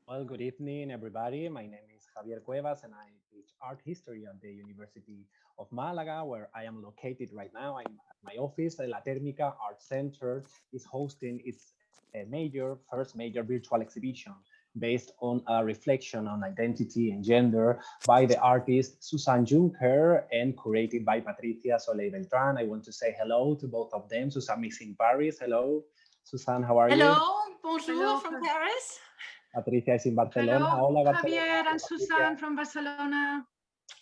Well, good evening, everybody. My name is Javier Cuevas, and I teach art history at the University of Malaga, where I am located right now. I'm at my office. The La Térmica Art Center is hosting its first major virtual exhibition based on a reflection on identity and gender by the artist Susanne Junker and curated by Patricia Soleil Beltran. I want to say hello to both of them. Susanne is in Paris. Hello, Susanne, how are you? Hello, bonjour from Paris. Patricia is in Barcelona. Hello, Hola, Barcelona. Javier Hola, and Patricia. Susanne from Barcelona.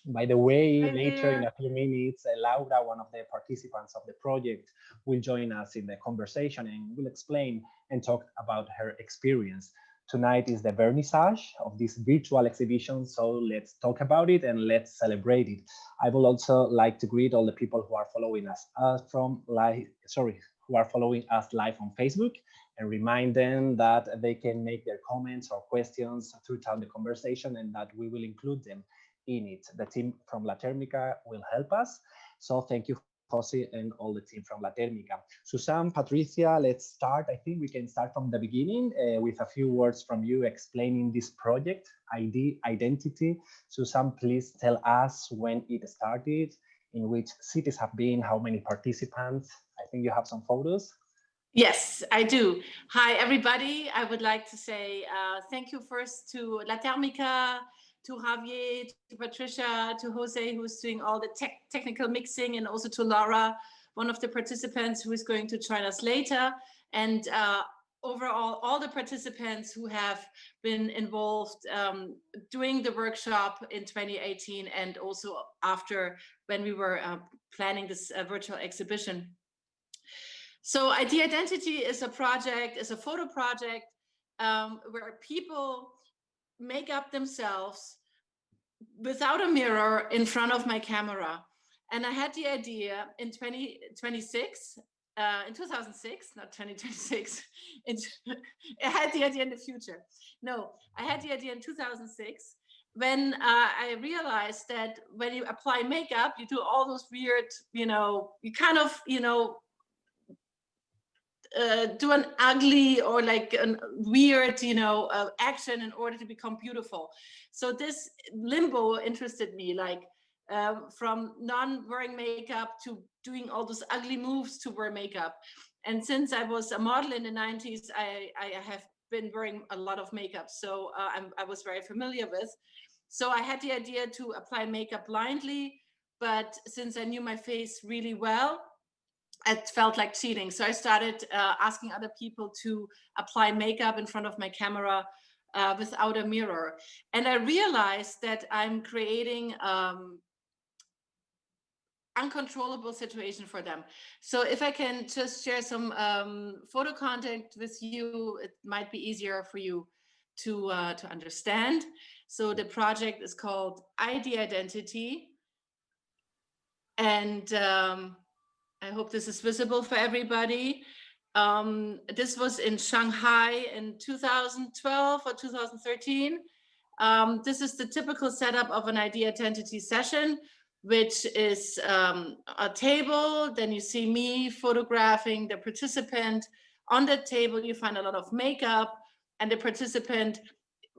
By the way, Hi later in there. a few minutes, Laura, one of the participants of the project, will join us in the conversation and will explain and talk about her experience. Tonight is the vernissage of this virtual exhibition, so let's talk about it and let's celebrate it. I would also like to greet all the people who are following us who are following us live on Facebook, and remind them that they can make their comments or questions throughout the conversation and that we will include them in it. The team from La Termica will help us. So thank you, Jose, and all the team from La Termica. Susan, Patricia, let's start. I think we can start from the beginning with a few words from you explaining this project, ID, identity. Susan, please tell us when it started, in which cities have been, how many participants. I think you have some photos. Yes, I do. Hi, everybody. I would like to say thank you first to La Termica, to Javier, to Patricia, to Jose, who's doing all the technical mixing, and also to Laura, one of the participants who is going to join us later. And overall, all the participants who have been involved doing the workshop in 2018 and also after when we were planning this virtual exhibition. So ID Identity is a project, is a photo project where people make up themselves without a mirror in front of my camera. And I had the idea in 2026, in 2006, not 2026. I had the idea in the future. No, I had the idea in 2006 when I realized that when you apply makeup, you do all those weird, you kind of, do an ugly or like a weird, action in order to become beautiful. So this limbo interested me, like from non-wearing makeup to doing all those ugly moves to wear makeup. And since I was a model in the 90s, I have been wearing a lot of makeup. So I was very familiar with. So I had the idea to apply makeup blindly, but since I knew my face really well, it felt like cheating. So I started asking other people to apply makeup in front of my camera without a mirror. And I realized that I'm creating uncontrollable situation for them. So if I can just share some photo content with you, it might be easier for you to understand. So the project is called ID Identity. And I hope this is visible for everybody. This was in Shanghai in 2012 or 2013. This is the typical setup of an ID Identity session, which is a table. Then you see me photographing the participant. On the table, you find a lot of makeup, and the participant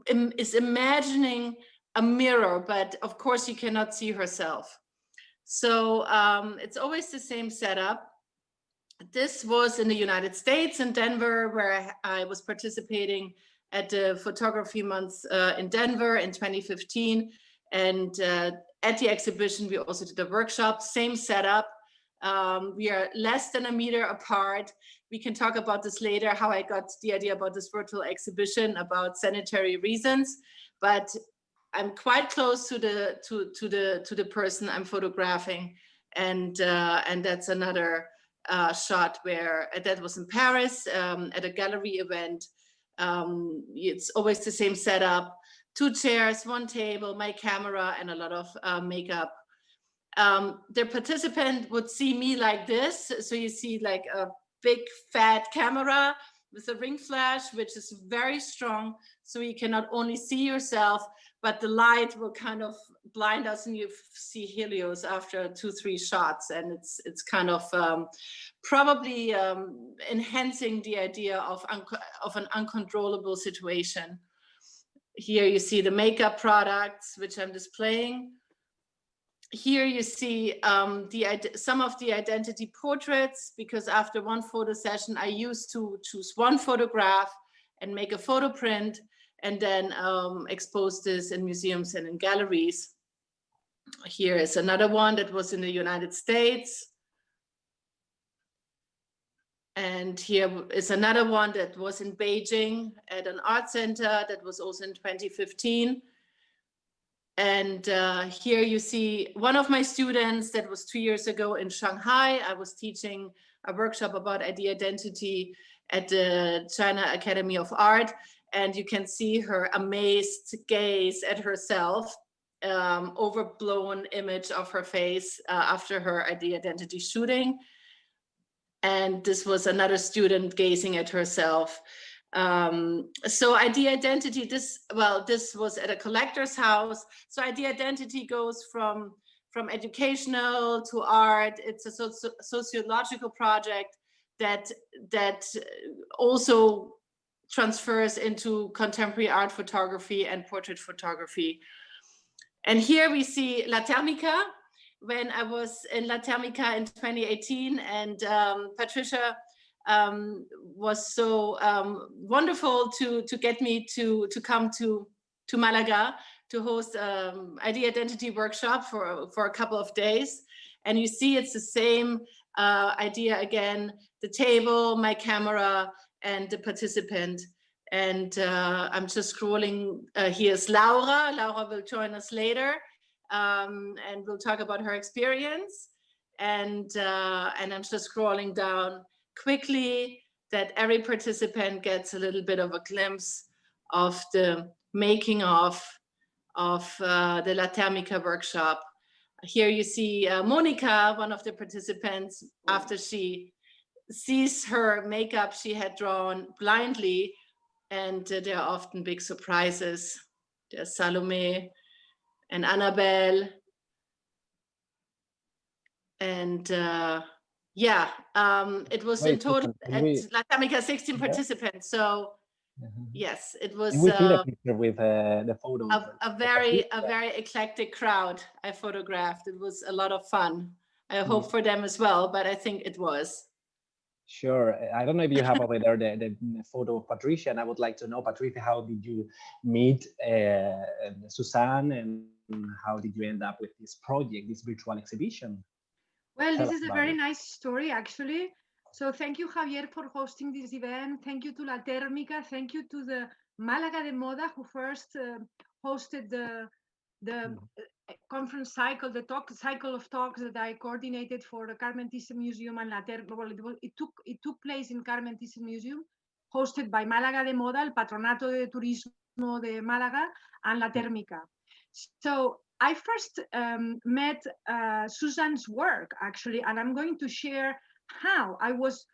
is imagining a mirror, but of course, you cannot see herself. So it's always the same setup. This was in the United States, in Denver, where I was participating at the photography month in Denver in 2015. And at the exhibition, we also did a workshop, same setup. We are less than a meter apart. We can talk about this later, how I got the idea about this virtual exhibition about sanitary reasons. But I'm quite close to the person I'm photographing, and that's another shot where that was in Paris at a gallery event. It's always the same setup: 2 chairs, 1 table, my camera, and a lot of makeup. The participant would see me like this, so you see like a big fat camera with a ring flash, which is very strong, so you can not only see yourself, but the light will kind of blind us, and you see helios after 2-3 shots, and it's kind of probably enhancing the idea of an uncontrollable situation. Here you see the makeup products, which I'm displaying. Here you see some of the identity portraits, because after one photo session, I used to choose one photograph and make a photo print, and then expose this in museums and in galleries. Here is another one that was in the United States. And here is another one that was in Beijing at an art center that was also in 2015. And here you see one of my students that was 2 years ago in Shanghai. I was teaching a workshop about ID identity at the China Academy of Art. And you can see her amazed gaze at herself, overblown image of her face after her ID identity shooting. And this was another student gazing at herself. So ID identity, this was at a collector's house. So ID identity goes from educational to art. It's a sociological project that also transfers into contemporary art photography and portrait photography. And here we see La Thermica, when I was in La Thermica in 2018, and Patricia was so wonderful to get me to come to Malaga to host ID identity workshop for a couple of days. And you see it's the same idea again, the table, my camera, and the participant. And I'm just scrolling. Here's Laura. Laura will join us later. And we'll talk about her experience. And I'm just scrolling down quickly that every participant gets a little bit of a glimpse of the making of the La Thermica workshop. Here you see Monica, one of the participants, after she sees her makeup she had drawn blindly, and there are often big surprises. There's Salome and Annabelle. And it was in total at La Thermica 16 participants. So yes, it was we see the picture with the photos. A very eclectic crowd I photographed. It was a lot of fun. I hope for them as well, but I think it was. Sure. I don't know if you have over there the photo of Patricia, and I would like to know, Patricia, how did you meet Susanne, and how did you end up with this project, this virtual exhibition? Well, this is a very nice story, actually. So thank you, Javier, for hosting this event. Thank you to La Thermica. Thank you to the Málaga de Moda, who first hosted the conference cycle, the cycle of talks that I coordinated for the Carmen Thyssen Museum and La Thermica. Well, it took place in Carmen Thyssen Museum, hosted by Málaga de Moda, el Patronato de Turismo de Málaga, and La Thermica. So I first met Susanne's work, actually, and I'm going to share how I was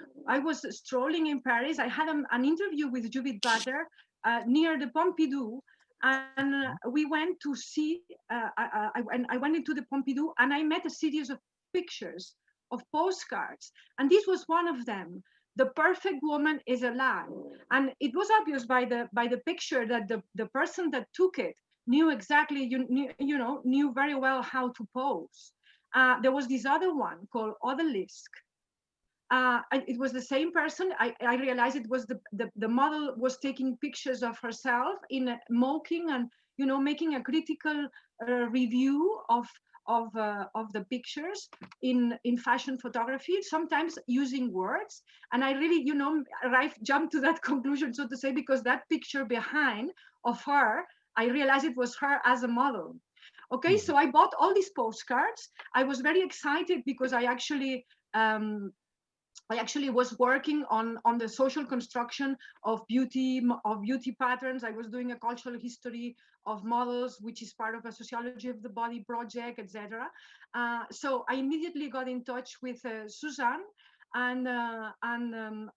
strolling in Paris. I had an interview with Judith Butler near the Pompidou, and we went to see. I went into the Pompidou, and I met a series of pictures, of postcards, and this was one of them. The perfect woman is alive, and it was obvious by the picture that the person that took it knew exactly, knew very well how to pose. There was this other one called Odalisque. It was the same person. I realized it was the model was taking pictures of herself in mocking and making a critical review of the pictures in fashion photography, sometimes using words. And I really jumped to that conclusion, so to say, because that picture behind of her, I realized it was her as a model. Okay, so I bought all these postcards. I was very excited because I actually was working on the social construction of beauty patterns. I was doing a cultural history of models, which is part of a sociology of the body project, etc. So I immediately got in touch with Susanne, and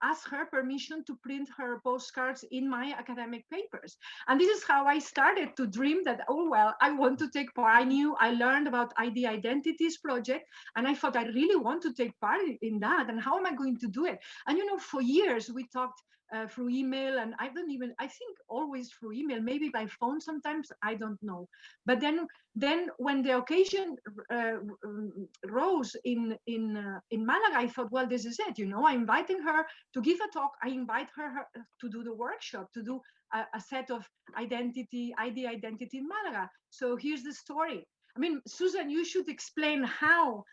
asked her permission to print her postcards in my academic papers. And this is how I started to dream that, oh, well, I want to take part. I learned about ID Identities project, and I thought I really want to take part in that. And how am I going to do it? And, for years we talked through email, and I think always through email, maybe by phone sometimes, I don't know. But then when the occasion rose in Malaga, I thought, well, this is it. I'm inviting her to give a talk. I invite her to do the workshop, to do a set of ID identity in Malaga. So here's the story. I mean, Susan, you should explain how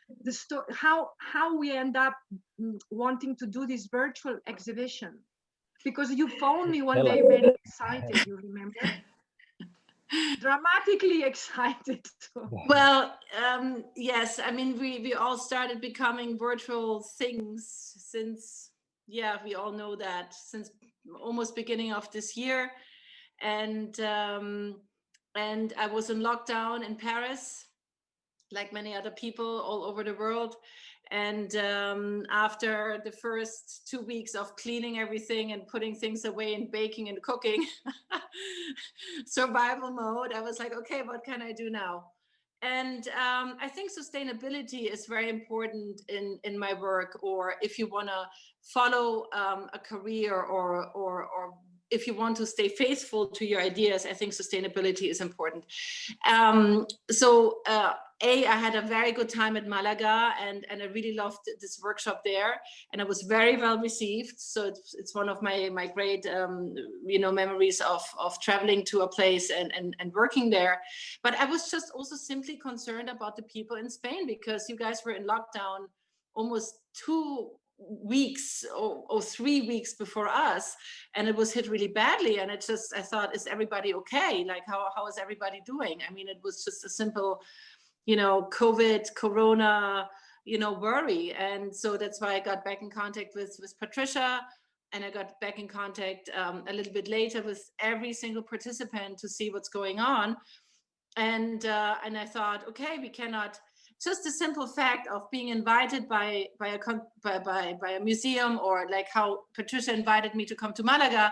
we end up wanting to do this virtual exhibition, because you phoned me one day very excited. You remember? Dramatically excited. Well, yes, I mean, we all started becoming virtual things since, we all know that, since almost beginning of this year. And I was in lockdown in Paris, like many other people all over the world. And after the first 2 weeks of cleaning everything and putting things away and baking and cooking, survival mode, I was like, okay, what can I do now? And I think sustainability is very important in my work, or if you want to follow a career, or if you want to stay faithful to your ideas, I think sustainability is important. I had a very good time at Malaga, and I really loved this workshop there, and it was very well received. So it's one of my great memories of traveling to a place and working there. But I was just also simply concerned about the people in Spain, because you guys were in lockdown almost 2 weeks or 3 weeks before us, and it was hit really badly. And I thought, is everybody okay? Like, how is everybody doing? I mean, it was just a simple COVID, Corona, worry. And so that's why I got back in contact with Patricia, and I got back in contact a little bit later with every single participant to see what's going on. And I thought, okay, we cannot, just the simple fact of being invited by a museum, or like how Patricia invited me to come to Malaga,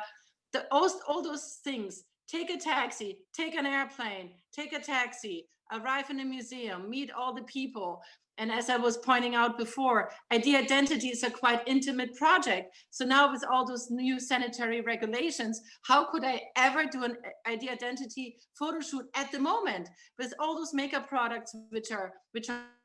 all those things, take a taxi, take an airplane, take a taxi, arrive in a museum, meet all the people. And as I was pointing out before, ID identity is a quite intimate project. So now with all those new sanitary regulations, how could I ever do an ID identity photo shoot at the moment with all those makeup products, which are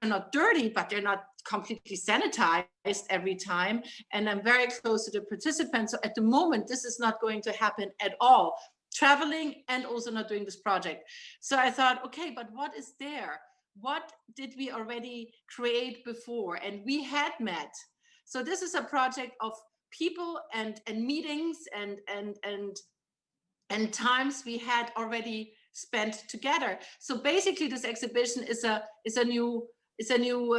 not dirty, but they're not completely sanitized every time. And I'm very close to the participants. So at the moment, this is not going to happen at all. Traveling and also not doing this project. So I thought, okay, but what is there? What did we already create before? And we had met. So this is a project of people and meetings and times we had already spent together. So basically this exhibition is a new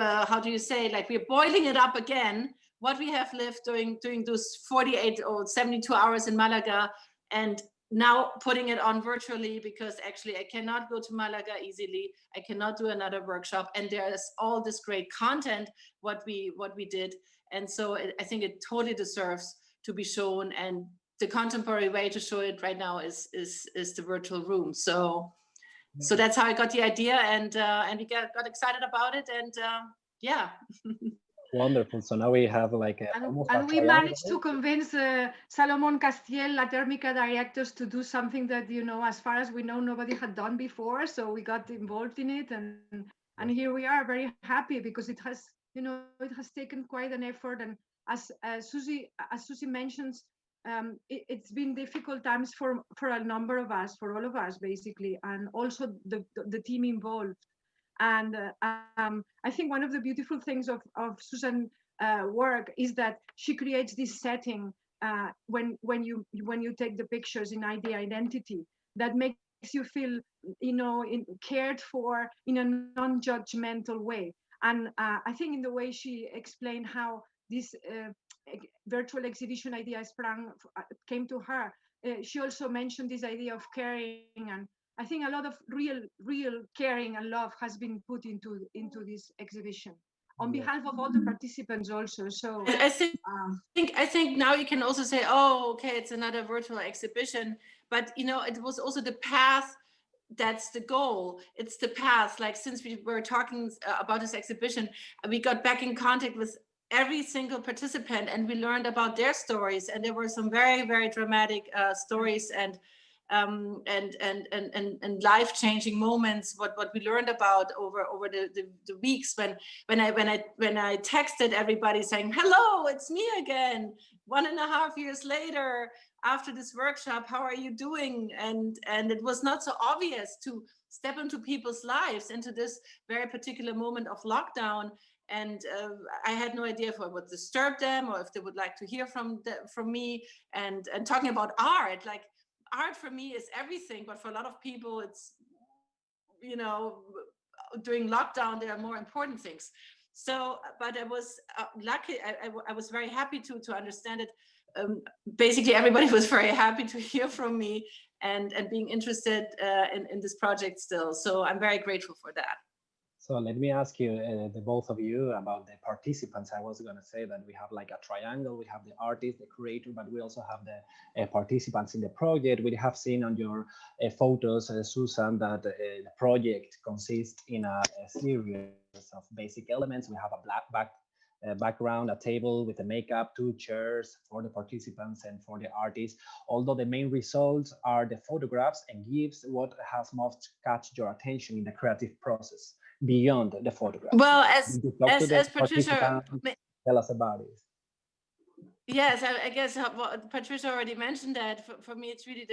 how do you say, like, we're boiling it up again, what we have lived during those 48 or 72 hours in Malaga, and now putting it on virtually, because actually I cannot go to Malaga easily. I cannot do another workshop, and there's all this great content what we did. And so I think it totally deserves to be shown, and the contemporary way to show it right now is the virtual room. So that's how I got the idea, and we got excited about it, and yeah. Wonderful. So now we have like and we managed to convince Salomon Castiel, La Térmica directors, to do something that, as far as we know, nobody had done before. So we got involved in it, and here we are, very happy, because it has taken quite an effort. And as Susie mentions, it's been difficult times for a number of us, for all of us basically, and also the team involved. And I think one of the beautiful things of Susanne's work is that she creates this setting when you take the pictures in ID identity that makes you feel, cared for in a non-judgmental way. And I think in the way she explained how this virtual exhibition idea came to her, she also mentioned this idea of caring, and I think a lot of real caring and love has been put into this exhibition. on behalf of all the participants also. So I think now you can also say, oh, okay, it's another virtual exhibition, but you know, it was also the path. That's the goal. It's the path. Like, since we were talking about this exhibition, we got back in contact with every single participant, and we learned about their stories. And there were some very, very dramatic stories and life-changing moments. What we learned about over the weeks when I texted everybody saying, "Hello, it's me again. 1.5 years later, after this workshop, how are you doing?" And it was not so obvious to step into people's lives into this very particular moment of lockdown. And I had no idea if I would disturb them or if they would like to hear from me. And talking about art, like, art for me is everything, but for a lot of people, it's, you know, during lockdown, there are more important things. So, but I was lucky. I was very happy to understand it. Basically, everybody was very happy to hear from me and being interested in this project still. So I'm very grateful for that. So let me ask you, the both of you, about the participants. I was going to say that we have like a triangle. We have the artist, the curator, but we also have the participants in the project. We have seen on your photos, Susan, that the project consists in a series of basic elements. We have a black background, a table with a makeup, 2 chairs for the participants and for the artists. Although the main results are the photographs and gives what has most catch your attention in the creative process beyond the photographs. Well, as Patricia, tell us about it. Yes, I guess Patricia already mentioned that. For me, it's really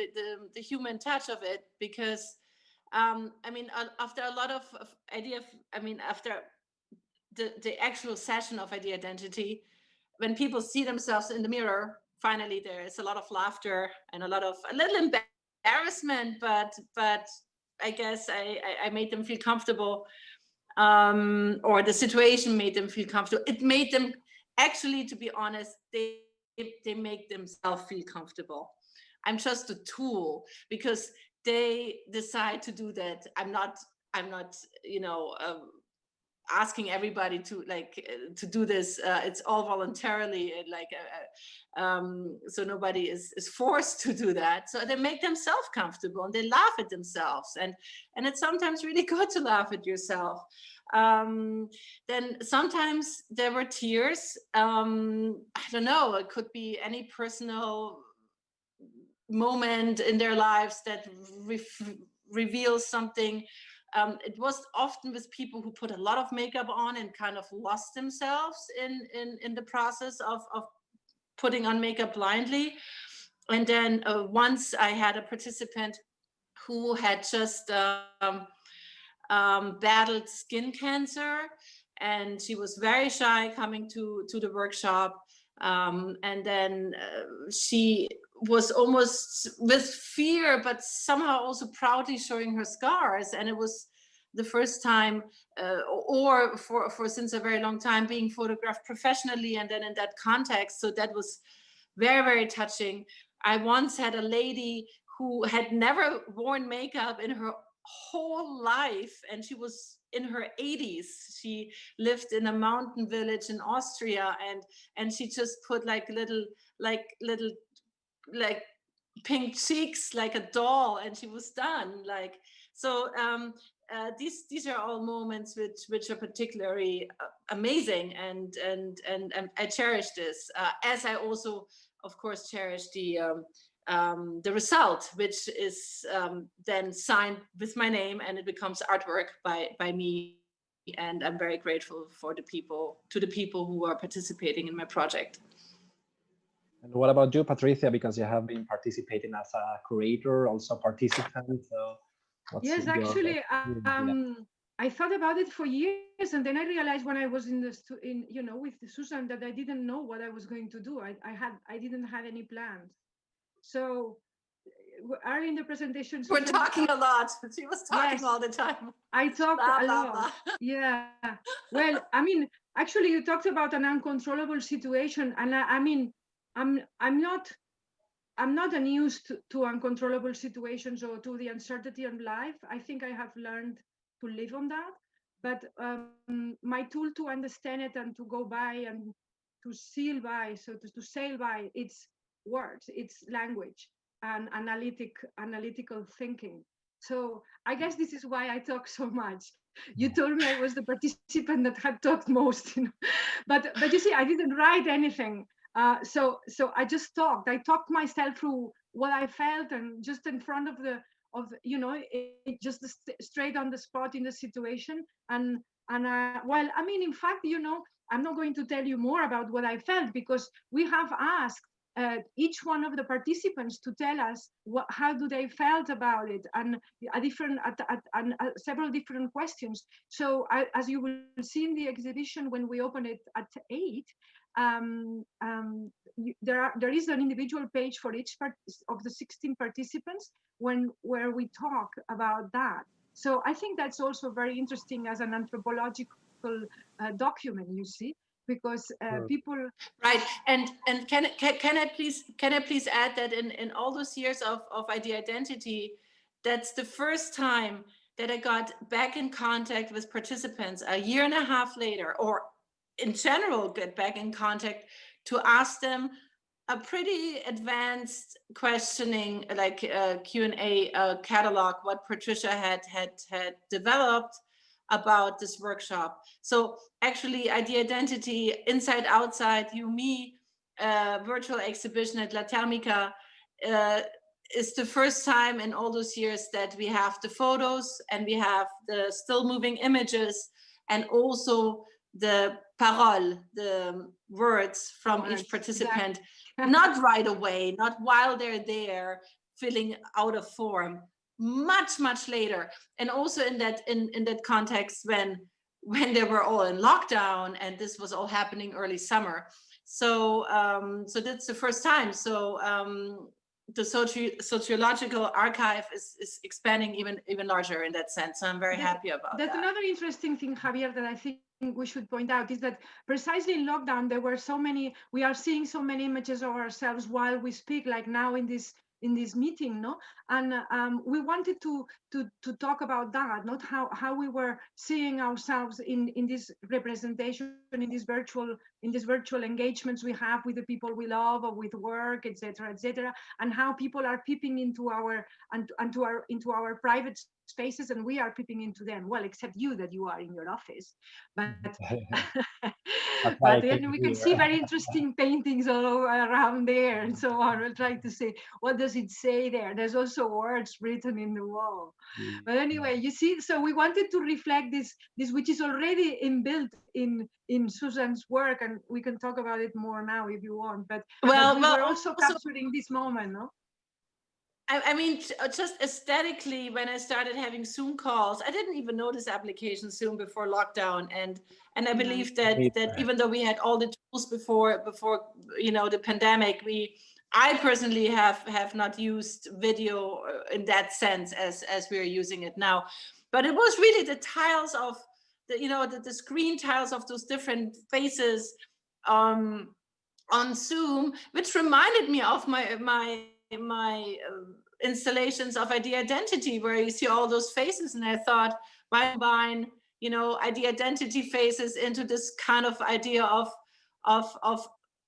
the human touch of it, because I mean, after a lot of after the actual session of idea identity, when people see themselves in the mirror, finally there is a lot of laughter and a little embarrassment, but I guess I made them feel comfortable, or the situation made them feel comfortable. It made them, actually, to be honest, they make themselves feel comfortable. I'm just a tool, because they decide to do that. I'm not you know, asking everybody to to do this. It's all voluntarily, so nobody is forced to do that. So they make themselves comfortable and they laugh at themselves, and it's sometimes really good to laugh at yourself. Then sometimes there were tears. I don't know, it could be any personal moment in their lives that reveals something. It was often with people who put a lot of makeup on and kind of lost themselves in the process of putting on makeup blindly. And then once I had a participant who had just battled skin cancer, and she was very shy coming to the workshop. And then she was almost with fear, but somehow also proudly showing her scars. And it was the first time, or for since a very long time, being photographed professionally, and then in that context. So that was very, very touching. I once had a lady who had never worn makeup in her whole life, and she was in her 80s. She lived in a mountain village in Austria, and she just put little pink cheeks like a doll, and she was done. So these are all moments which are particularly amazing, and I cherish this, as I also, of course, cherish the result, which is then signed with my name, and it becomes artwork by me. And I'm very grateful to the people who are participating in my project. And what about you, Patricia? Because you have been participating as a curator, also participant. So yes, actually, I thought about it for years, and then I realized when I was with Susan that I didn't know what I was going to do. I didn't have any plans. So early in the presentation, we're talking a lot. She was talking all the time. I talked a lot. Yeah. Well, I mean, actually, you talked about an uncontrollable situation, and I'm not unused to uncontrollable situations or to the uncertainty of life. I think I have learned to live on that. But my tool to understand it and to go by and to sail by, so to sail by, it's words, it's language and analytical thinking. So I guess this is why I talk so much. You told me I was the participant that had talked most, you know? But you see, I didn't write anything. So I just talked. I talked myself through what I felt, and just in front of you know, it just straight on the spot in the situation. And well, I mean, in fact, you know, I'm not going to tell you more about what I felt, because we have asked each one of the participants to tell us how do they felt about it, and several different questions. So as you will see in the exhibition when we open it at 8, there is an individual page for each of the 16 participants where we talk about that. So I think that's also very interesting as an anthropological document, you see, because people. Right, and can I please add that in all those years of ID identity, that's the first time that I got back in contact with participants a year and a half later, or in general get back in contact, to ask them a pretty advanced questioning, like Q&A catalog, what Patricia had developed about this workshop. So actually ID identity, inside outside, you me virtual exhibition at La Termica is the first time in all those years that we have the photos and we have the still moving images, and also the parole, the words from each participant, not right away, not while they're there filling out a form, much later. And also in that context when they were all in lockdown and this was all happening early summer. So so that's the first time. So the sociological archive is expanding even larger in that sense. So I'm very happy about that. That's another interesting thing, Javier, that I think we should point out, is that precisely in lockdown there were so many, we are seeing so many images of ourselves while we speak, like now in this meeting, no? And we wanted to talk about that, not how we were seeing ourselves in this representation, in this virtual engagements we have with the people we love, or with work, etc., and how people are peeping into our into our private spaces, and we are peeping into them. Well, except you, that you are in your office, but but then we can see very interesting paintings all over around there and so on. We'll try to say, what does it say there? There's also words written in the wall. But anyway, you see, so we wanted to reflect this which is already inbuilt in Susanne's work, and we can talk about it more now if you want. But we were also capturing this moment, no? I mean, just aesthetically, when I started having Zoom calls, I didn't even know this application Zoom before lockdown, and I believe that even though we had all the tools before you know, the pandemic, I personally have not used video in that sense as we are using it now. But it was really the tiles of the screen tiles of those different faces on Zoom, which reminded me of my installations of ID identity, where you see all those faces, and I thought, why combine, you know, ID identity faces into this kind of idea of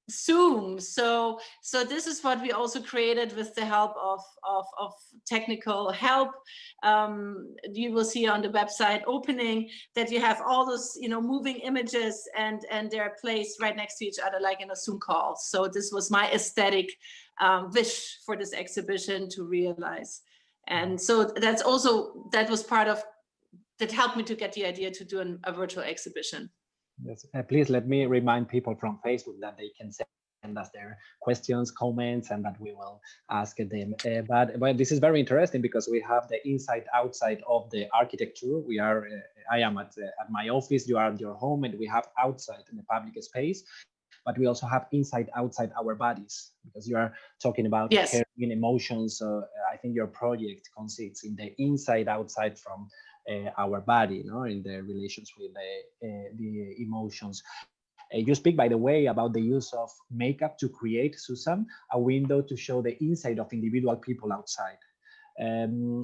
Zoom? So this is what we also created with the help of technical help. You will see on the website opening that you have all those, you know, moving images, and they're placed right next to each other, like in a Zoom call. So this was my aesthetic wish for this exhibition to realize. And so that was part of that helped me to get the idea to do a virtual exhibition. Yes, please let me remind people from Facebook that they can send us their questions, comments, and that we will ask them. But this is very interesting, because we have the inside outside of the architecture. We are, I am at my office, you are at your home, and we have outside in the public space. But we also have inside outside our bodies, because you are talking about carrying emotions. So I think your project consists in the inside outside from our body, in the relations with the emotions. You speak, by the way, about the use of makeup to create, Susanne, a window to show the inside of individual people outside.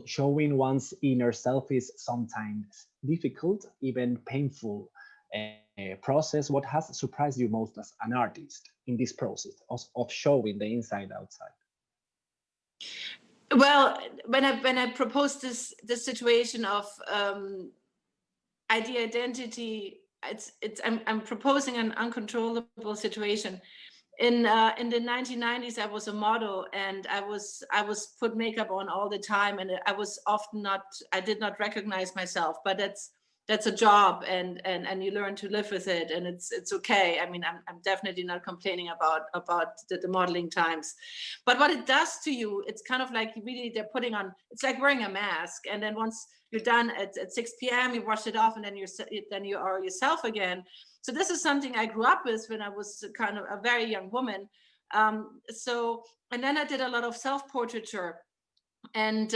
Showing one's inner self is sometimes difficult, even painful process? What has surprised you most as an artist in this process of showing the inside outside? Well, when I proposed this situation of idea identity, I'm proposing an uncontrollable situation. In the 1990s, I was a model, and I was put makeup on all the time, and I was often I did not recognize myself, but that's a job, and you learn to live with it, and it's okay. I mean, I'm definitely not complaining about the modeling times, but what it does to you, it's kind of like really they're putting on, it's like wearing a mask, and then once you're done at 6 p.m. you wash it off, and then you are yourself again. So this is something I grew up with when I was kind of a very young woman. And then I did a lot of self-portraiture. And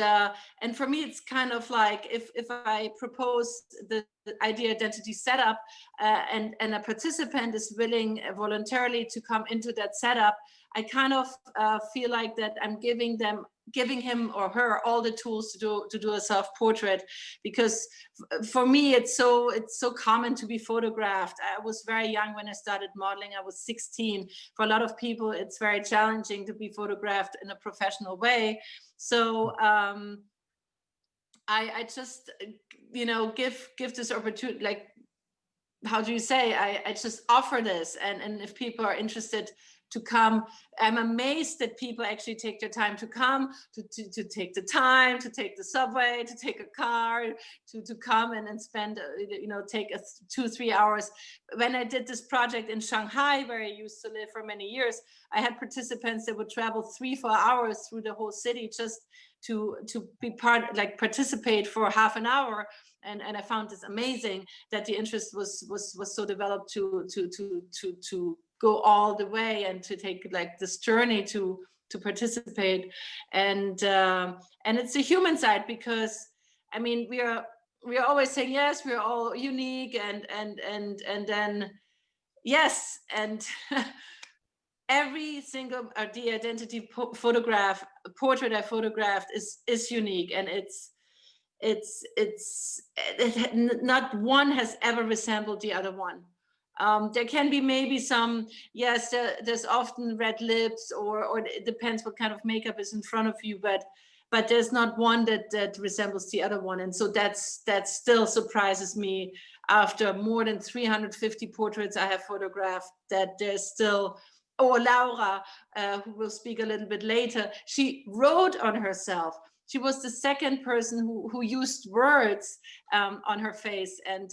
for me, it's kind of like if I propose the idea identity setup and a participant is willing voluntarily to come into that setup, I kind of feel like that I'm giving him or her all the tools to do a self-portrait, because for me it's so common to be photographed. I was very young when I started modeling. I was 16. For a lot of people, it's very challenging to be photographed in a professional way. So I just, give this opportunity, like, how do you say, I just offer this, and if people are interested to come, I'm amazed that people actually take their time to come, to take the time, to take the subway, to take a car, to come and spend, take 2-3 hours. When I did this project in Shanghai, where I used to live for many years, I had participants that would travel 3-4 hours through the whole city just to be participate for half an hour. And I found this amazing that the interest was so developed to go all the way and to take like this journey to participate. And it's the human side, because I mean we are always saying yes, we're all unique, and then yes, and every single identity portrait I photographed is unique, and not one has ever resembled the other one. There can be maybe some, yes, there's often red lips, or it depends what kind of makeup is in front of you, but there's not one that resembles the other one. And so that still surprises me after more than 350 portraits I have photographed, that there's still, Laura, who will speak a little bit later, she wrote on herself. She was the second person who used words on her face. And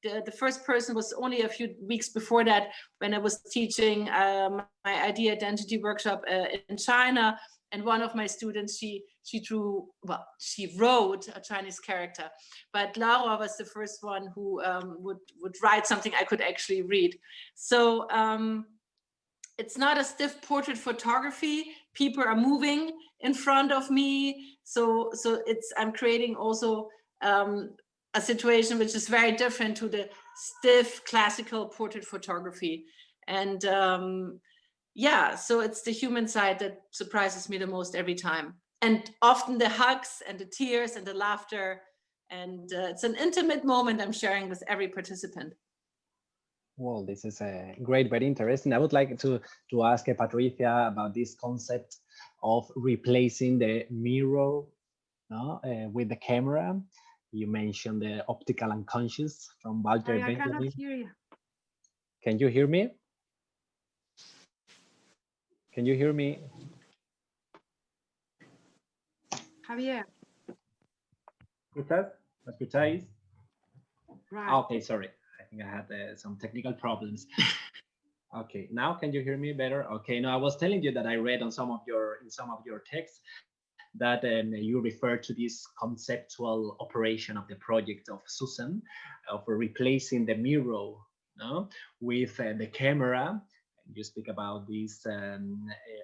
the first person was only a few weeks before that, when I was teaching my idea identity workshop in China. And one of my students, she wrote a Chinese character. But Laura was the first one who would write something I could actually read. So it's not a stiff portrait photography. People are moving in front of me. So I'm creating also a situation which is very different to the stiff classical portrait photography. And so it's the human side that surprises me the most every time. And often the hugs and the tears and the laughter. And it's an intimate moment I'm sharing with every participant. Well, this is great, very interesting. I would like to ask Patricia about this concept of replacing the mirror with the camera. You mentioned the optical unconscious from Walter I Benjamin. cannot hear you. Can you hear me? Can you hear me? Javier. ¿Me escucháis? Right. Okay, sorry. I think I had some technical problems. Okay, now can you hear me better? Okay, no, I was telling you that I read on some of your texts that you refer to this conceptual operation of the project of Susanne, of replacing the mirror with the camera. You speak about this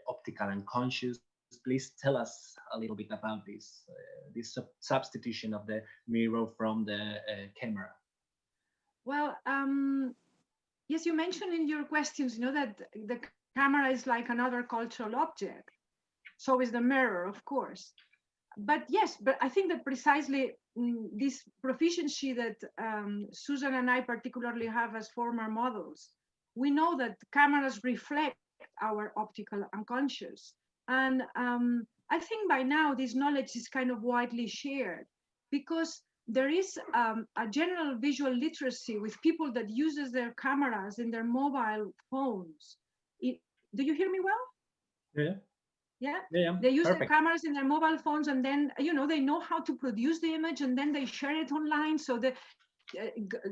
optical unconscious. Please tell us a little bit about this substitution of the mirror from the camera. Well, yes, you mentioned in your questions, that the camera is like another cultural object. So is the mirror, of course. but yes, but I think that precisely this proficiency that Susan and I particularly have as former models, we know that cameras reflect our optical unconscious. And I think by now this knowledge is kind of widely shared, because there is a general visual literacy with people that uses their cameras in their mobile phones. Do you hear me well? Yeah. Yeah, Yeah. they use Perfect. their cameras in their mobile phones, and then they know how to produce the image, and then they share it online. So the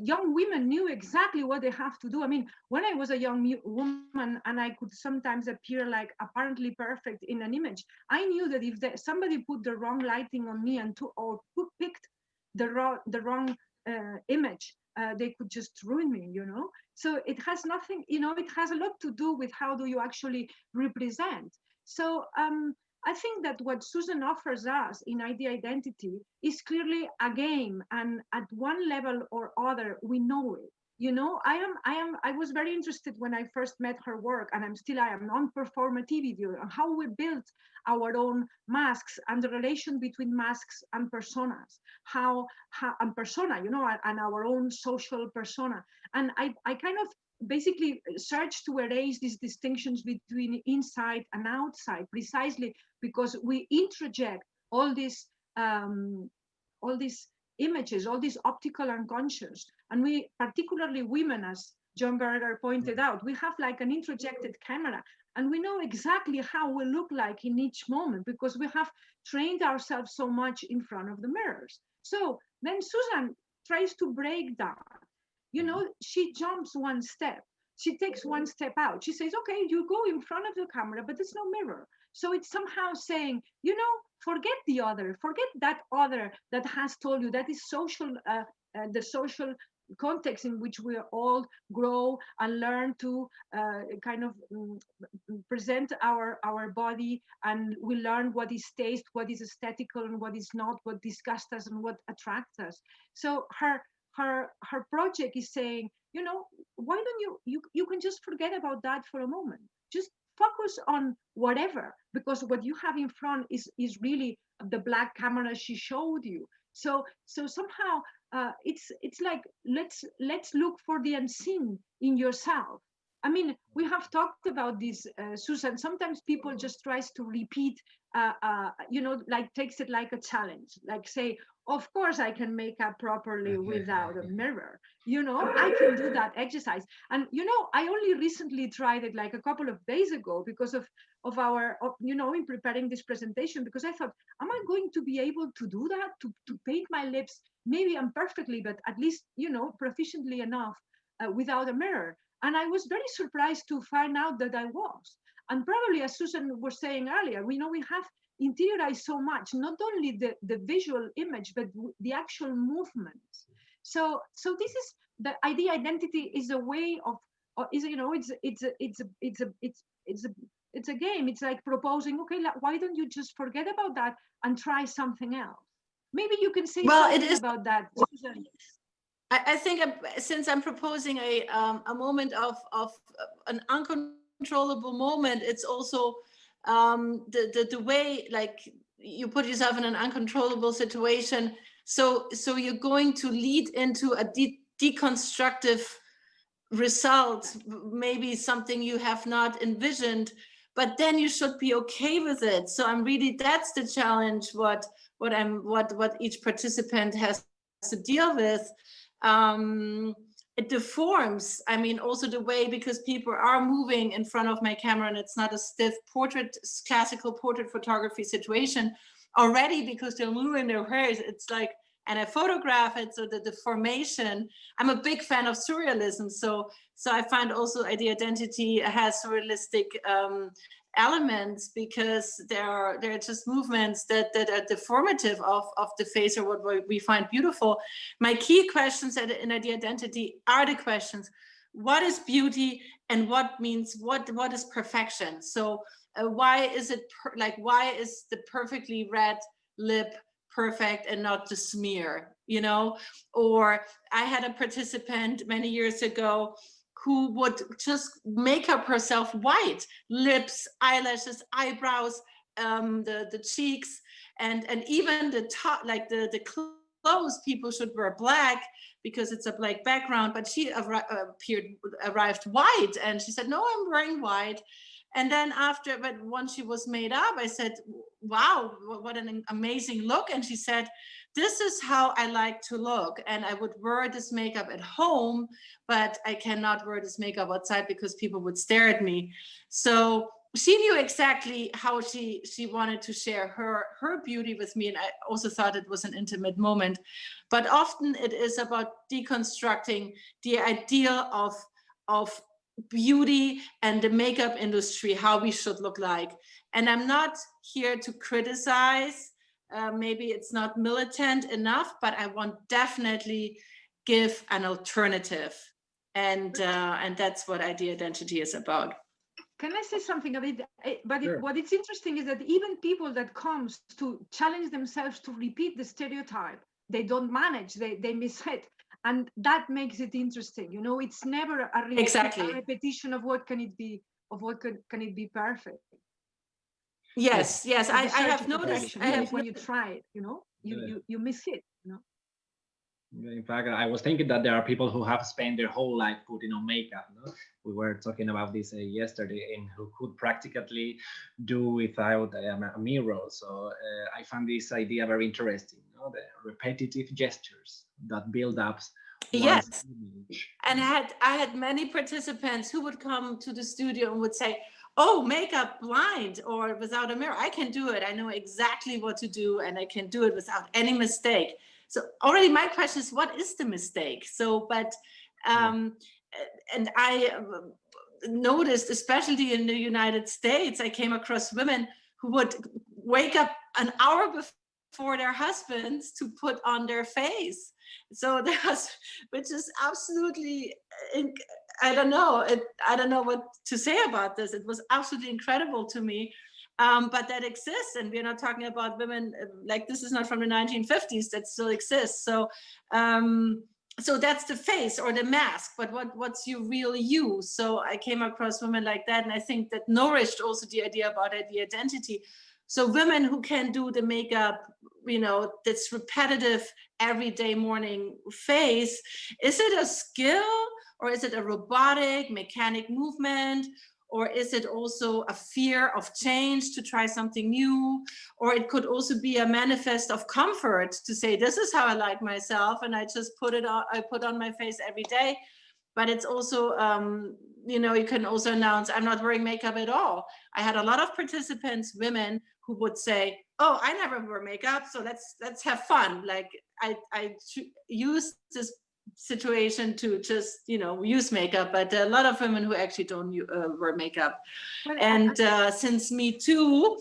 young women knew exactly what they have to do. I mean, when I was a young woman and I could sometimes appear like apparently perfect in an image, I knew that if somebody put the wrong lighting on me and picked the wrong image, they could just ruin me, So it has nothing, it has a lot to do with how do you actually represent. So I think that what Susan offers us in ID identity is clearly a game, and at one level or other, we know it. I was very interested when I first met her work, and I am on performativity and how we built our own masks and the relation between masks and personas, and persona, and our own social persona. And I kind of basically search to erase these distinctions between inside and outside, precisely because we introject all these images, all these optical unconscious, and we, particularly women, as John Berger pointed out, we have like an introjected camera, and we know exactly how we look like in each moment because we have trained ourselves so much in front of the mirrors. So then Susan tries to break that. She jumps one step. She takes one step out. She says, okay, you go in front of the camera, but there's no mirror. So it's somehow saying, forget the other, forget that other that has told you that is social, the social context in which we all grow and learn to kind of present our body, and we learn what is taste, what is aesthetical and what is not, what disgusts us and what attracts us. So her project is saying, why don't you can just forget about that for a moment. Just focus on whatever, because what you have in front is really the black camera she showed you. So somehow it's like let's look for the unseen in yourself. I mean, we have talked about this, Susan. Sometimes people just tries to repeat, like takes it like a challenge, like say, of course I can make up properly without a mirror. I can do that exercise. And, I only recently tried it like a couple of days ago because of in preparing this presentation, because I thought, am I going to be able to do that, to paint my lips, maybe imperfectly, but at least, proficiently enough without a mirror? And I was very surprised to find out that I was. And probably, as Susan was saying earlier, we have interiorized so much, not only the visual image, but the actual movements. So this is the ID identity is a way of it's a game. It's like proposing, okay, why don't you just forget about that and try something else? Maybe you can say something about that, Susan. I think since I'm proposing a moment of an uncontrollable moment, it's also the way, like, you put yourself in an uncontrollable situation. So you're going to lead into a deconstructive result, maybe something you have not envisioned, but then you should be okay with it. So that's the challenge, what each participant has to deal with. It deforms, also the way, because people are moving in front of my camera, and it's not a stiff classical portrait photography situation already, because they're moving their hairs. It's like, and I photograph it, so the deformation. I'm a big fan of surrealism, so I find also ID identity has surrealistic elements, because there are just movements that are deformative of the face, or what we find beautiful. My key questions in ID identity are the questions: what is beauty, and what is perfection? So why is it why is the perfectly red lip perfect and not the smear? Or I had a participant many years ago who would just make up herself white, lips, eyelashes, eyebrows, the cheeks, and even the top, like the clothes, people should wear black because it's a black background. But she arrived white, and she said, no, I'm wearing white. And then but once she was made up, I said, wow, what an amazing look. And she said, this is how I like to look. And I would wear this makeup at home, but I cannot wear this makeup outside because people would stare at me. So she knew exactly how she wanted to share her beauty with me. And I also thought it was an intimate moment. But often it is about deconstructing the idea of beauty and the makeup industry, how we should look like. And I'm not here to criticize. Maybe it's not militant enough, but I want definitely give an alternative. And that's what ID Identity is about. Can I say something a bit? Sure. What it's interesting is that even people that comes to challenge themselves to repeat the stereotype, they don't manage, they miss it. And that makes it interesting. You know, it's never a repetition of what can it be, of what can it be perfect. Yes, yes, I have noticed. When you try it, you know, you miss it, you know. In fact, I was thinking that there are people who have spent their whole life putting on makeup. No? We were talking about this yesterday, and who could practically do without a mirror. So I found this idea very interesting. You know? The repetitive gestures that build up. Yes, and I had many participants who would come to the studio and would say, oh, makeup blind or without a mirror, I can do it. I know exactly what to do, and I can do it without any mistake. So already my question is, what is the mistake? So, but, and I noticed, especially in the United States, I came across women who would wake up an hour before their husbands to put on their face. So which is absolutely, I don't know what to say about this. It was absolutely incredible to me. But that exists, and we're not talking about women like this is not from the 1950s, that still exists. So so that's the face or the mask, but what's your real you? So I came across women like that, and I think that nourished also the idea about the identity. So women who can do the makeup, you know, that's repetitive everyday morning face, is it a skill or is it a robotic mechanic movement? Or is it also a fear of change to try something new? Or it could also be a manifest of comfort to say, this is how I like myself, and I just put on my face every day. But it's also, you know, you can also announce, I'm not wearing makeup at all. I had a lot of participants, women, who would say, oh, I never wear makeup, so let's have fun. Like I use this situation to just, you know, use makeup, but a lot of women who actually don't wear makeup. Well, and since Me Too,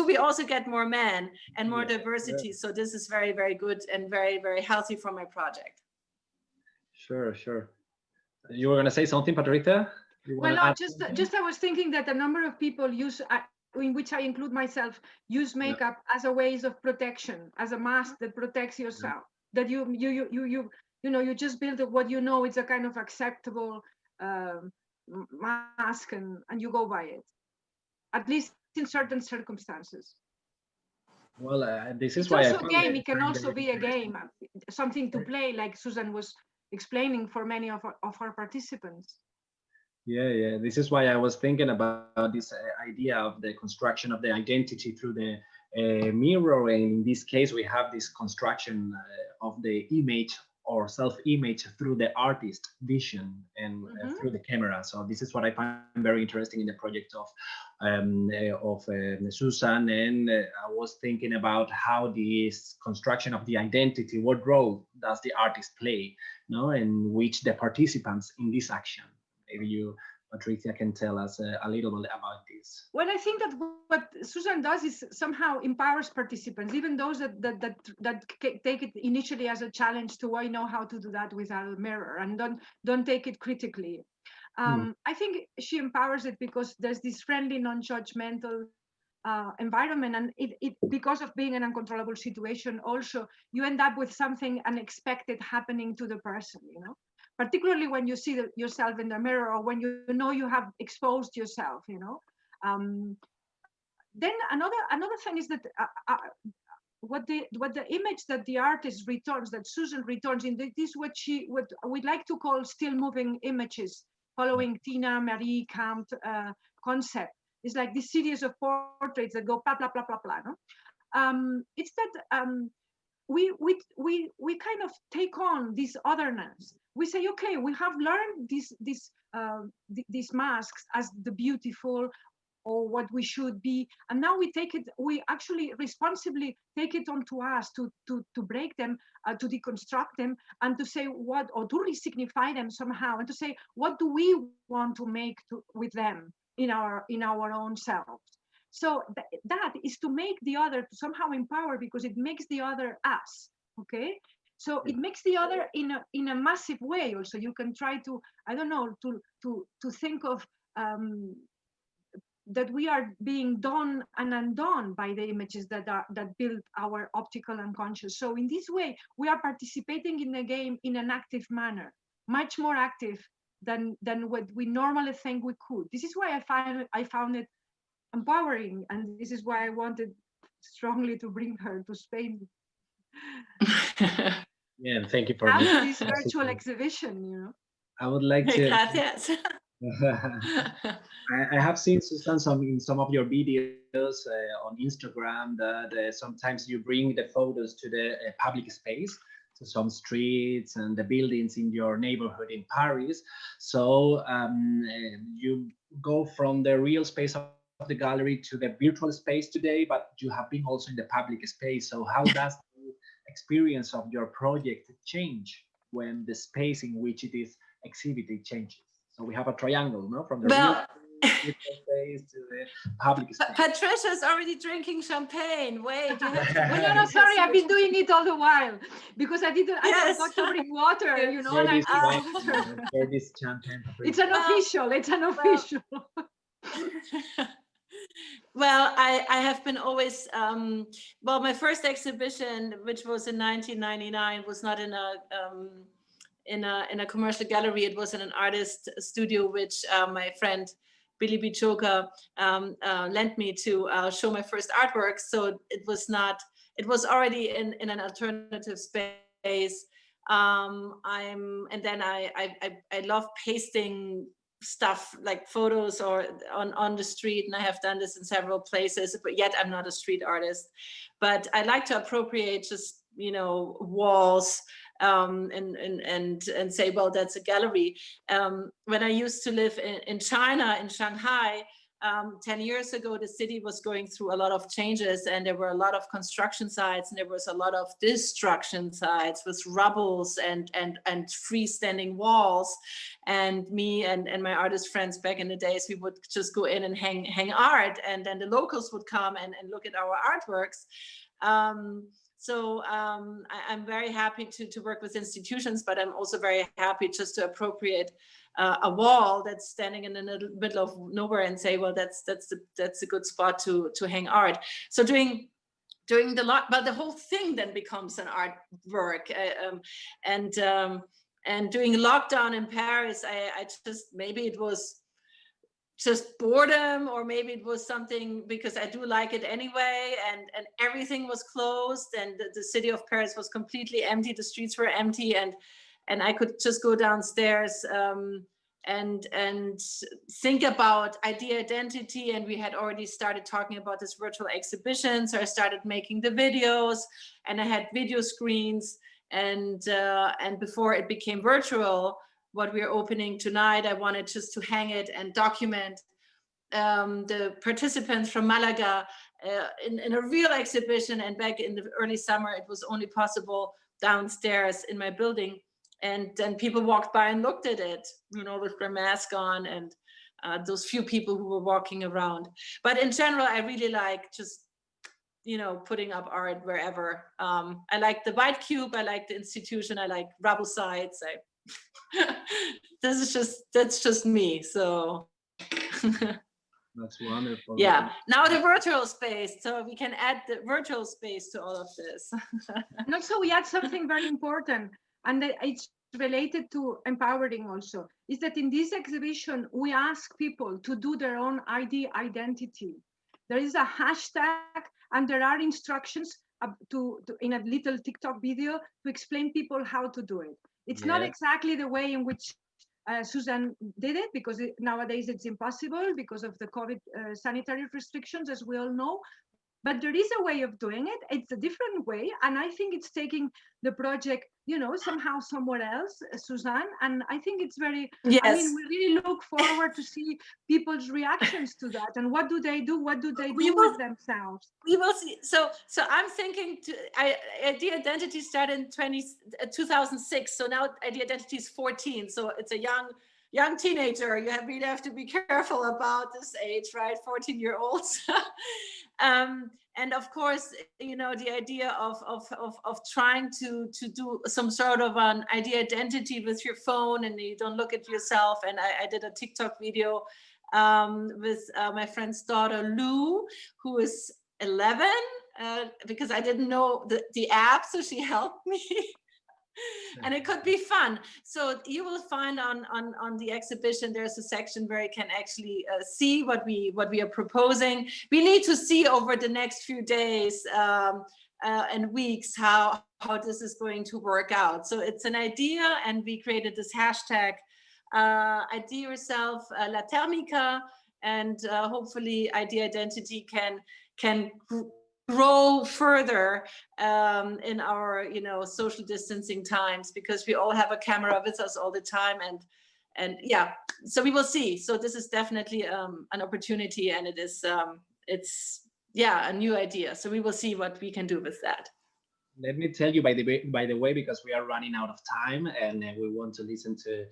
we also get more men and more diversity. So this is very, very good and very, very healthy for my project. Sure. You were going to say something, Patricia? Well, no, just I was thinking that a number of people use, in which I include myself, use makeup as a ways of protection, as a mask that protects yourself. That you know, you just build what you know it's a kind of acceptable mask, and you go by it, at least in certain circumstances. Well, this is it's why also a game. It can also be a game, something to play, like Susanne was explaining for many of our participants. Yeah. This is why I was thinking about this idea of the construction of the identity through the mirror. And in this case, we have this construction of the image or self-image through the artist vision and through the camera. So this is what I find very interesting in the project of Susanne. And I was thinking about how this construction of the identity, what role does the artist play, no, and which the participants in this action. Maybe you, Patricia, can tell us a little bit about this. Well, I think that what Susanne does is somehow empowers participants, even those that take it initially as a challenge to, I know how to do that without a mirror, and don't take it critically. I think she empowers it because there's this friendly, non-judgmental environment, and it because of being an uncontrollable situation, also you end up with something unexpected happening to the person, you know. Particularly when you see yourself in the mirror, or when you know you have exposed yourself, you know. then another thing is that what the image that the artist returns, that Susan returns in this, what we'd like to call still moving images, following Tina Marie Camp concept. It's like this series of portraits that go blah blah blah blah blah. No? It's that we kind of take on this otherness. We say, okay, we have learned these masks as the beautiful, or what we should be, and now we actually responsibly take it onto us to break them, to deconstruct them, and to say what, or to re-signify them somehow, and to say what do we want to make with them in our own selves. So that is to make the other, to somehow empower, because it makes the other us. Okay, so it makes the other in a massive way. Also, you can try to, I don't know, to think of that we are being done and undone by the images that build our optical unconscious. So in this way, we are participating in the game in an active manner, much more active than what we normally think we could. This is why I found it empowering, and this is why I wanted strongly to bring her to Spain. Yeah, and thank you for this virtual exhibition. You know, I would like to. Gracias. I have seen, Susanne, in some of your videos on Instagram that sometimes you bring the photos to the public space, to some streets and the buildings in your neighborhood in Paris. So you go from the real space of the gallery to the virtual space today, but you have been also in the public space. So how does the experience of your project change when the space in which it is exhibited changes? So we have a triangle, no? From the real space to the public space. Patricia's already drinking champagne. Wait, you have to no, sorry, I've been doing it all the while because I forgot to bring water, you know. This champagne. It's an official. It's an official. Well, I have been always, well, my first exhibition, which was in 1999, was not in a commercial gallery. It was in an artist studio, which my friend Billy Bichoka lent me to show my first artwork. So it was already in an alternative space. And then I love pasting stuff like photos or on the street, and I have done this in several places, but yet I'm not a street artist. But I like to appropriate just, you know, walls and say, well, that's a gallery. When I used to live in China, in Shanghai, 10 years ago, the city was going through a lot of changes, and there were a lot of construction sites, and there was a lot of destruction sites with rubbles and freestanding walls. And me and my artist friends back in the days, we would just go in and hang art, and then the locals would come and look at our artworks. So I'm very happy to work with institutions, but I'm also very happy just to appropriate a wall that's standing in the middle of nowhere and say, well, that's a good spot to hang art. So doing the lot, but the whole thing then becomes an artwork. And doing lockdown in Paris, I just, maybe it was just boredom, or maybe it was something because I do like it anyway, and everything was closed, and the city of Paris was completely empty, the streets were empty, and I could just go downstairs and think about idea identity, and we had already started talking about this virtual exhibition, so I started making the videos, and I had video screens, and before it became virtual, what we're opening tonight, I wanted just to hang it and document the participants from Malaga in a real exhibition. And back in the early summer, it was only possible downstairs in my building. And then people walked by and looked at it, you know, with their mask on, and those few people who were walking around. But in general, I really like just, you know, putting up art wherever. I like the white cube, I like the institution, I like rubble sites. That's just me. So that's wonderful. Yeah, now the virtual space, so we can add the virtual space to all of this. And also we add something very important, and it's related to empowering also, is that in this exhibition we ask people to do their own identity. there is a hashtag, and there are instructions in a little TikTok video to explain people how to do it. It's not exactly the way in which Susanne did it, because nowadays it's impossible because of the COVID sanitary restrictions, as we all know. But there is a way of doing it. It's a different way. And I think it's taking the project, you know, somehow somewhere else, Susanne. And I think it's very, Yes. I mean, we really look forward to see people's reactions to that. And what do they do? What do they do with themselves? We will see. So I'm thinking ID Identity started in 2006. So now ID Identity is 14. So it's a young teenager. You really have to be careful about this age, right? 14-year-olds. And of course, you know, the idea of trying to do some sort of an ID identity with your phone, and you don't look at yourself. And I did a TikTok video with my friend's daughter Lou, who is 11, because I didn't know the app, so she helped me. And it could be fun. So you will find on the exhibition, there's a section where you can actually see what we are proposing. We need to see over the next few days and weeks how this is going to work out. So it's an idea, and we created this hashtag, ID yourself, La Thermica, and hopefully ID identity can grow further in our, you know, social distancing times, because we all have a camera with us all the time, and yeah, so we will see. So this is definitely an opportunity, and it is it's a new idea. So we will see what we can do with that. Let me tell you, by the way, because we are running out of time and we want to listen to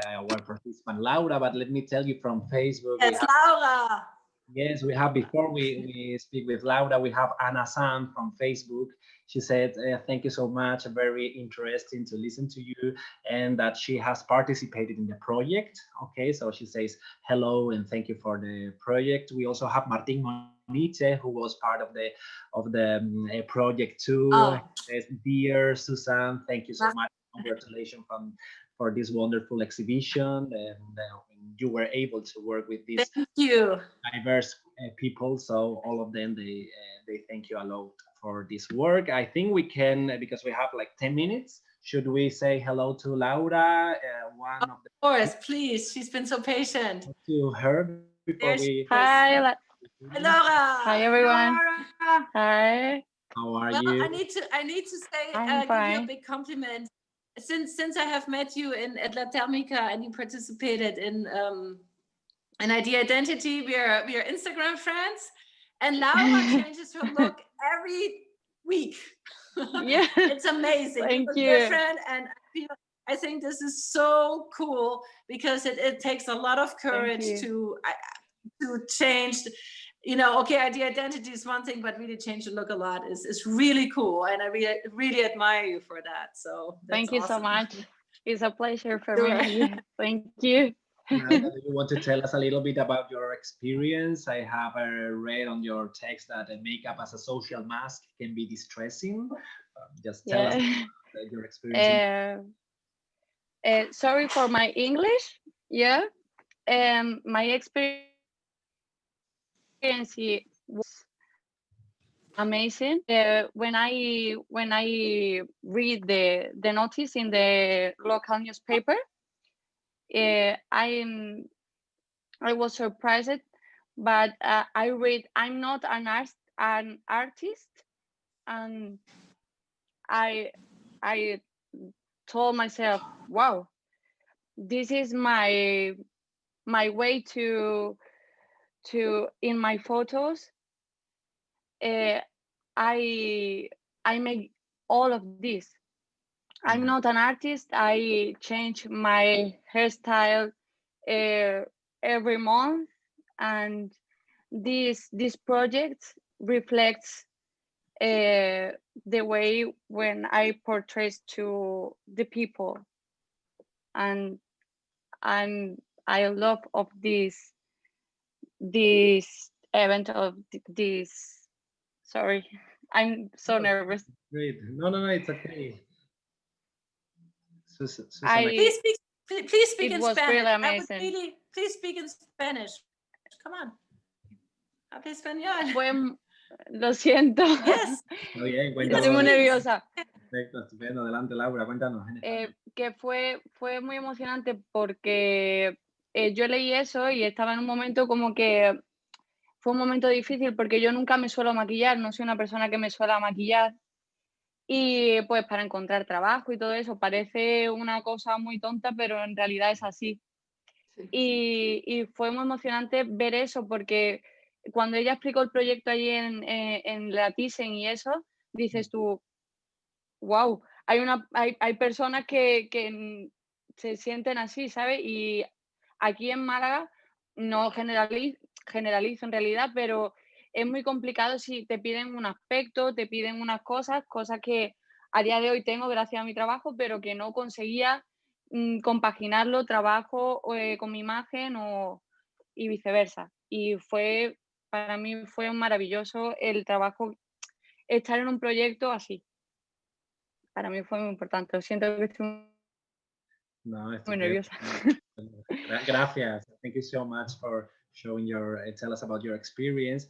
our participant Laura, but let me tell you from Facebook. Yes, Laura. Yes, we have, before we speak with Laura, we have Anna Sam from Facebook. She said, thank you so much, very interesting to listen to you, and that she has participated in the project. Okay, so she says hello and thank you for the project. We also have Martin Moniche, who was part of the project too. Says, dear Susanne, thank you so much. Congratulations for this wonderful exhibition, and you were able to work with these diverse people. So all of them, they thank you a lot for this work. I think we can, because we have like 10 minutes. Should we say hello to Laura? Of course, please. She's been so patient. To her before Hi, Laura. Hi everyone. Laura. Hi. How are you? I need to say, I'm give you a big compliment. Since I have met you at La Thermica, and you participated in ID Identity, we are Instagram friends, and Laura changes her look every week. Yeah, it's amazing. Thank you. Different, and I think this is so cool, because it takes a lot of courage to change. You know, okay, ID identity is one thing, but really change the look a lot is really cool, and I really admire you for that. So thank you so much. It's a pleasure for me. Thank you. Do you want to tell us a little bit about your experience? I have read on your text that makeup as a social mask can be distressing. Just tell us about your experience. Sorry for my English. Yeah, my experience was amazing. When I read the notice in the local newspaper, I was surprised, but I read I'm not an artist, and I told myself, wow, this is my way to in my photos. I make all of this. I'm not an artist. I change my hairstyle every month, and this project reflects the way when I portray to the people, and I love of this event of this. Sorry, I'm so nervous. Great. No, it's okay. Please speak in Spanish. Really amazing. Please speak in Spanish. Come on. Habla español. Lo siento. Yes. Muy bien, Estoy cuéntanos. muy nerviosa. Perfecto, estupendo. Adelante, Laura, cuéntanos. Que fue muy emocionante porque yo leí eso y estaba en un momento como que fue un momento difícil porque yo nunca me suelo maquillar, no soy una persona que me suela maquillar. Y pues para encontrar trabajo y todo eso parece una cosa muy tonta, pero en realidad es así. Y fue muy emocionante ver eso porque cuando ella explicó el proyecto allí en la Thyssen y eso, dices tú, wow, hay personas que se sienten así, ¿sabes? Y aquí en Málaga no generalizo en realidad, pero es muy complicado si te piden un aspecto, te piden unas cosas que a día de hoy tengo gracias a mi trabajo, pero que no conseguía compaginarlo, trabajo con mi imagen y viceversa. Y para mí fue maravilloso el trabajo, estar en un proyecto así. Para mí fue muy importante. Lo siento que estoy No, muy estupendo. nerviosa. Gracias. Thank you so much for showing tell us about your experience.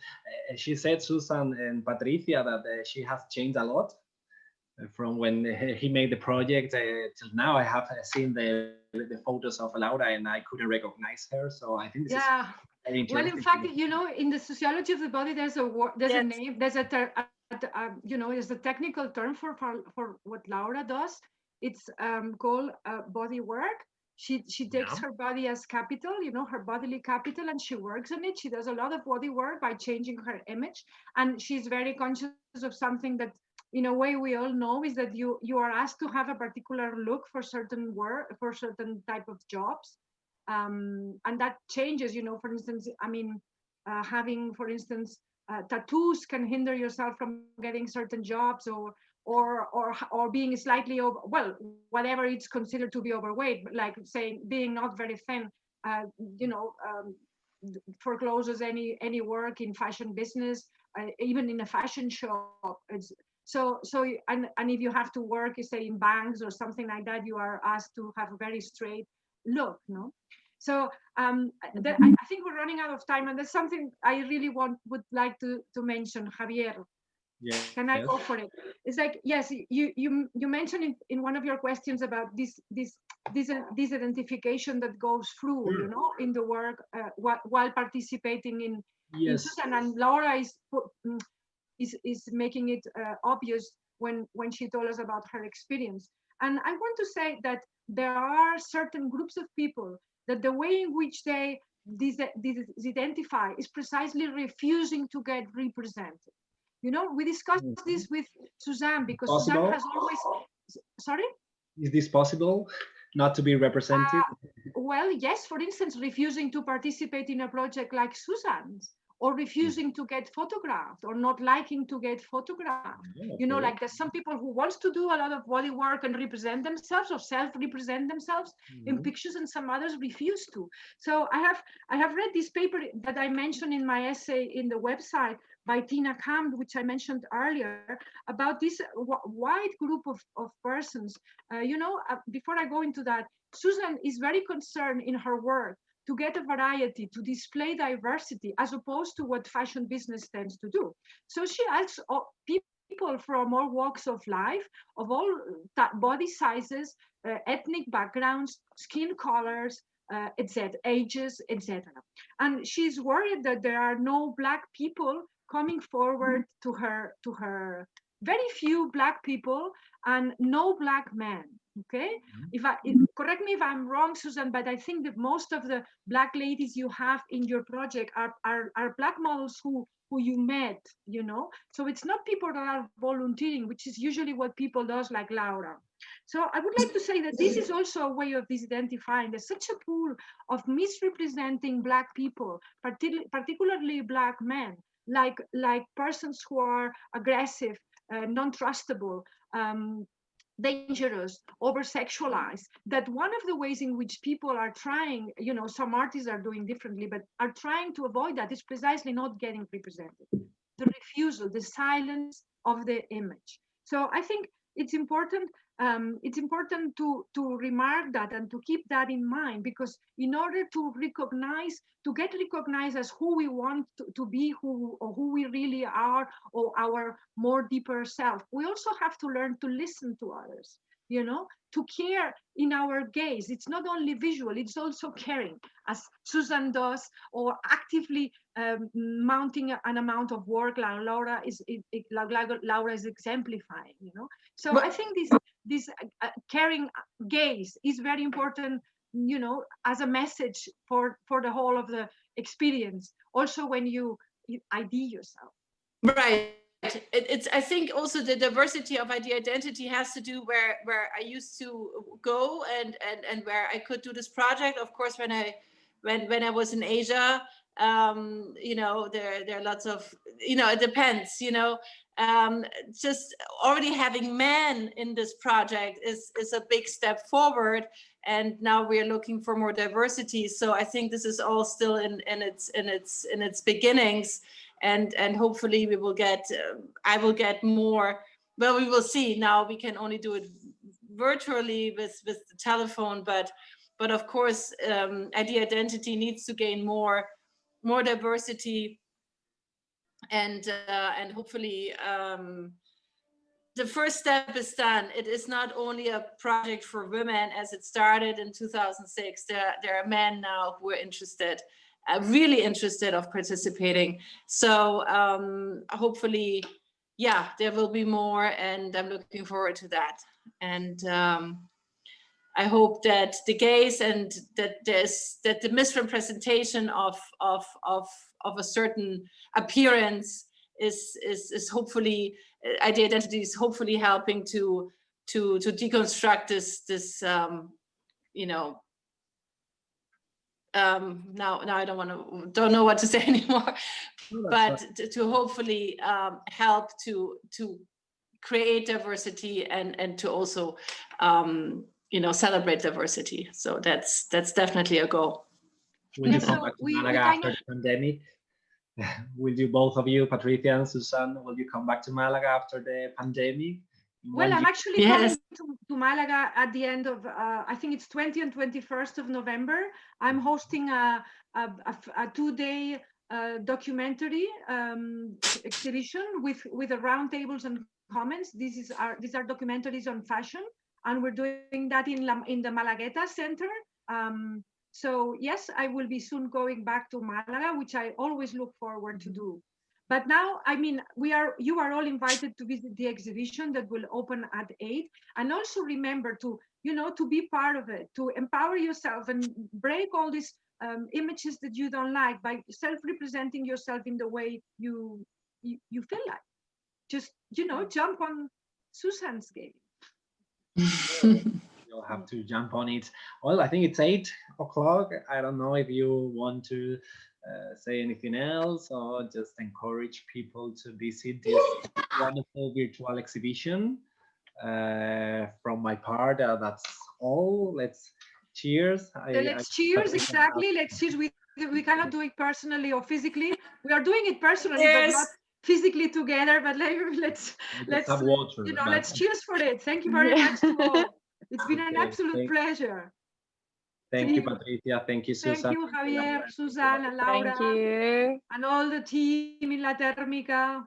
She said, Susan and Patricia, that she has changed a lot from when he made the project till now. I have seen the photos of Laura and I couldn't recognize her. So I think this is very interesting. Well, in fact, you know, in the sociology of the body, there's a name, there's there's a technical term for what Laura does. It's called body work. She takes her body as capital, you know, her bodily capital, and she works on it. She does a lot of body work by changing her image, and she's very conscious of something that, in a way, we all know, is that you are asked to have a particular look for certain work, for certain type of jobs, and that changes. You know, for instance, I mean, having, for instance, tattoos can hinder yourself from getting certain jobs, or being slightly over, well, whatever it's considered to be overweight, like saying being not very thin, forecloses any work in fashion business, even in a fashion shop. And if you have to work, say, in banks or something like that, you are asked to have a very straight look, no? So I think we're running out of time, and there's something I really would like to mention, Javier. Yes. Can I go for it? It's like, yes, you mentioned in one of your questions about this identification that goes through, you know, in the work while participating in Susanne, and Laura is making it obvious when she told us about her experience. And I want to say that there are certain groups of people that the way in which they identify is precisely refusing to get represented. You know, we discussed this with Susanne, because Susanne has always... Sorry? Is this possible, not to be represented? Well, yes, for instance, refusing to participate in a project like Susanne's, or refusing to get photographed, or not liking to get photographed. You know, like there's some people who wants to do a lot of body work and represent themselves, or self-represent themselves in pictures, and some others refuse to. So I have read this paper that I mentioned in my essay in the website by Tina Kamp, which I mentioned earlier, about this wide group of persons. Before I go into that, Susanne is very concerned in her work to get a variety, to display diversity, as opposed to what fashion business tends to do. So she asks people from all walks of life, of all body sizes, ethnic backgrounds, skin colors, etc., ages, etc. And she's worried that there are no Black people coming forward to her, very few Black people, and no Black men. Okay, correct me if I'm wrong, Susanne, but I think that most of the Black ladies you have in your project are Black models who you met, you know. So it's not people that are volunteering, which is usually what people does, like Laura. So I would like to say that this is also a way of disidentifying. There's such a pool of misrepresenting Black people, particularly Black men, like persons who are aggressive, non-trustable, dangerous, over-sexualized, that one of the ways in which people are trying, you know, some artists are doing differently, but are trying to avoid that is precisely not getting represented. The refusal, the silence of the image. So I think it's important to remark that and to keep that in mind, because in order to get recognized as who we want to be, who we really are, or our more deeper self, we also have to learn to listen to others, you know, to care in our gaze. It's not only visual, it's also caring, as Susanne does, or actively mounting an amount of work like Laura is exemplifying, you know. So I think this caring gaze is very important, you know, as a message for the whole of the experience. Also, when you ID yourself. Right. It's I think also the diversity of ID identity has to do where I used to go and where I could do this project. Of course, when I was in Asia, you know, there are lots of, you know, it depends, you know, just already having men in this project is a big step forward, and now we are looking for more diversity. So I think this is all still in its beginnings. And hopefully we will get, I will get more. Well, we will see. Now we can only do it virtually with the telephone, but of course, ID identity needs to gain more diversity, and hopefully the first step is done. It is not only a project for women as it started in 2006. There are men now who are interested. Really interested of participating. So hopefully, yeah, there will be more, and I'm looking forward to that. And I hope that the gaze and that the misrepresentation of a certain appearance is hopefully, ID identity is hopefully helping to deconstruct this you know. Now I don't know what to say anymore, but to hopefully help to create diversity and to also you know, celebrate diversity. So that's definitely a goal. Will you come back to Malaga after the pandemic? Will you, both of you, Patricia and Susanne, will you come back to Malaga after the pandemic? Well, I'm actually coming to Malaga at the end of, I think it's 20 and 21st of November. I'm hosting a 2-day documentary exhibition with a roundtables and comments. These are documentaries on fashion, and we're doing that in the Malagueta Center. So yes, I will be soon going back to Malaga, which I always look forward to do. But now, I mean, you are all invited to visit the exhibition that will open at 8. And also remember to, you know, to be part of it, to empower yourself and break all these images that you don't like by self-representing yourself in the way you feel like. Just, you know, jump on Susanne's game. You'll have to jump on it. Well, I think it's 8 o'clock. I don't know if you want to say anything else, or just encourage people to visit this wonderful virtual exhibition. From my part, that's all. Let's cheers. Let's cheers, exactly. Let's cheers. We cannot do it personally or physically. We are doing it personally, but not physically together. But let's have water, you know, let's cheers for it. Thank you very much to all. It's been an absolute pleasure. Thank you, Patricia. Thank you, Susanne. Thank you, Javier, Susanne, and Laura. Thank you. And all the team in La Térmica.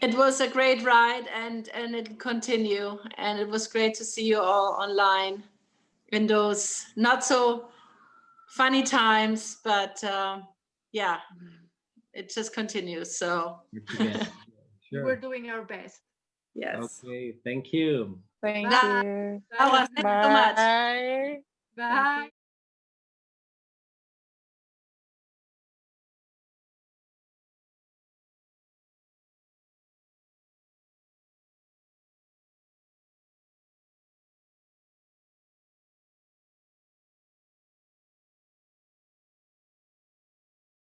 It was a great ride, and it continue. And it was great to see you all online in those not so funny times, but yeah, it just continues. So sure. We're doing our best. Yes. Okay. Thank you. Thank you. Thank you so much. Bye. Bye.